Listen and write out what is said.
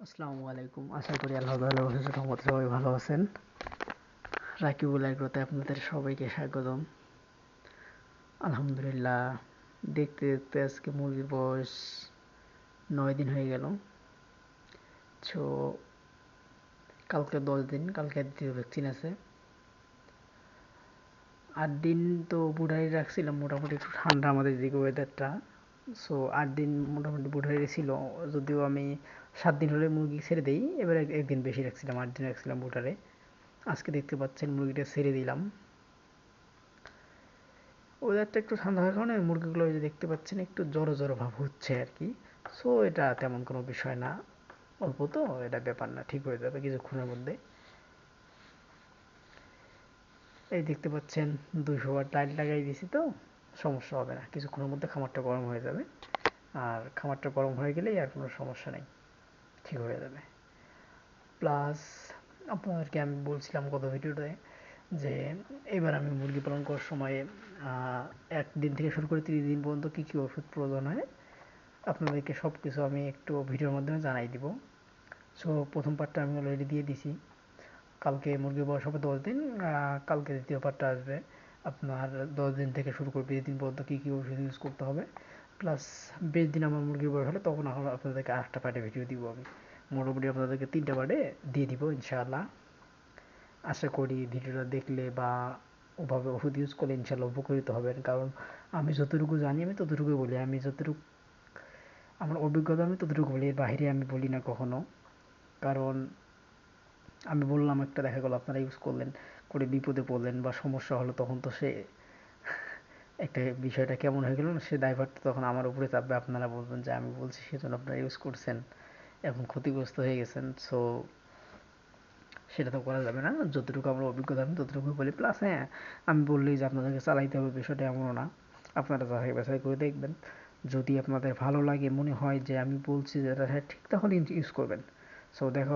আসসালামু আলাইকুম। আশা করি আল্লাহ তাআলার অশেষ রহমতে সবাই ভালো আছেন। রাকিবুল এগ্রোতে আপনাদের সবাইকে স্বাগতম। আলহামদুলিল্লাহ, দেখতে দেখতে আজকে মুরগির বয়স 9 দিন হয়ে গেল। সো কালকে 10 দিন, কালকে দ্বিতীয় ভ্যাকসিন আছে। 8 দিন তো বুড়াই রাখছিলাম, মোটামুটি একটু ঠান্ডা আমাদের দিকে ওয়েদারটা। সো 8 দিন মোটামুটি বুড়াই ছিল, যদিও আমি 7 দিন হলে মুরগি ছেড়ে দিই। এবার একদিন বেশি রাখছিলাম, 8 দিন রাখছিলাম বুটারে। আজকে দেখতে পাচ্ছেন মুরগিটা ছেড়ে দিলাম। ওয়েদারটা একটু ঠান্ডা হওয়ার কারণে মুরগিগুলো যে দেখতে পাচ্ছেন একটু জড়ো জড়ো ভাব হচ্ছে আর কি। সো এটা তেমন কোনো বিষয় না, অল্প তো, এটা ব্যাপার না, ঠিক হয়ে যাবে কিছুক্ষণের মধ্যে। এই দেখতে পাচ্ছেন 200 ওয়াট লাইট লাগাই দিয়েছি, তো সমস্যা হবে না, কিছুক্ষণের মধ্যে খামারটা গরম হয়ে যাবে। আর খামারটা গরম হয়ে গেলেই আর কোনো সমস্যা নেই, ঠিক হয়ে যাবে। প্লাস আপনাদেরকে আমি বলছিলাম গত ভিডিওতে যে এবার আমি মুরগি পালন করার সময় 1 দিন থেকে শুরু করে 30 দিন পর্যন্ত কী কী ওষুধ প্রয়োজন হয় আপনাদেরকে সব কিছু আমি একটু ভিডিওর মাধ্যমে জানাই দিব। সো প্রথম পার্টটা আমি অলরেডি দিয়ে দিছি। কালকে মুরগির বয়স হবে 10 দিন, কালকে দ্বিতীয় পার্টটা আসবে। আপনার 10 দিন থেকে শুরু করে 20 দিন পর্যন্ত কী কী ওষুধ ইউজ করতে হবে। প্লাস 20 দিন আমার মুরগির বয়স হলে তখন আপনাদেরকে আরেকটা পার্টে ভিডিও দিব আমি। মোটামুটি আপনাদেরকে 3টা পার্টে দিয়ে দিব ইনশাআল্লাহ। আশা করি ভিডিওটা দেখলে বা ওভাবে ওষুধ ইউজ করলে ইনশাল্লাহ উপকৃত হবেন। কারণ আমি যতটুকু জানি আমি ততটুকুই বলি, আমি যতটুকু আমার অভিজ্ঞতা আমি ততটুকু বলি, এর বাইরে আমি বলি না কখনো। কারণ আমি বললাম একটা, দেখা গেলো আপনারা ইউজ করলেন করে বিপদে পড়লেন বা সমস্যা হলো, তখন তো সে একটা বিষয়টা কেমন হয়ে গেল না, সে দায়ভারটা তখন আমার উপরে চাপবে। আপনারা বলবেন যে আমি বলছি সেজন্য আপনারা ইউজ করছেন, এখন ক্ষতিগ্রস্ত হয়ে গেছেন। সো সেটা তো করা যাবে না। যতটুকু আমার অভিজ্ঞতা আমি ততটুকু বলি। প্লাস হ্যাঁ, আমি বললেই যে আপনাদেরকে চালাইতে হবে বিষয়টা এমনও না। আপনারা যাচাই বাছাই করে দেখবেন, যদি আপনাদের ভালো লাগে, মনে হয় যে আমি বলছি যে এটা হ্যাঁ ঠিক, তাহলে ইউজ করবেন। সো দেখা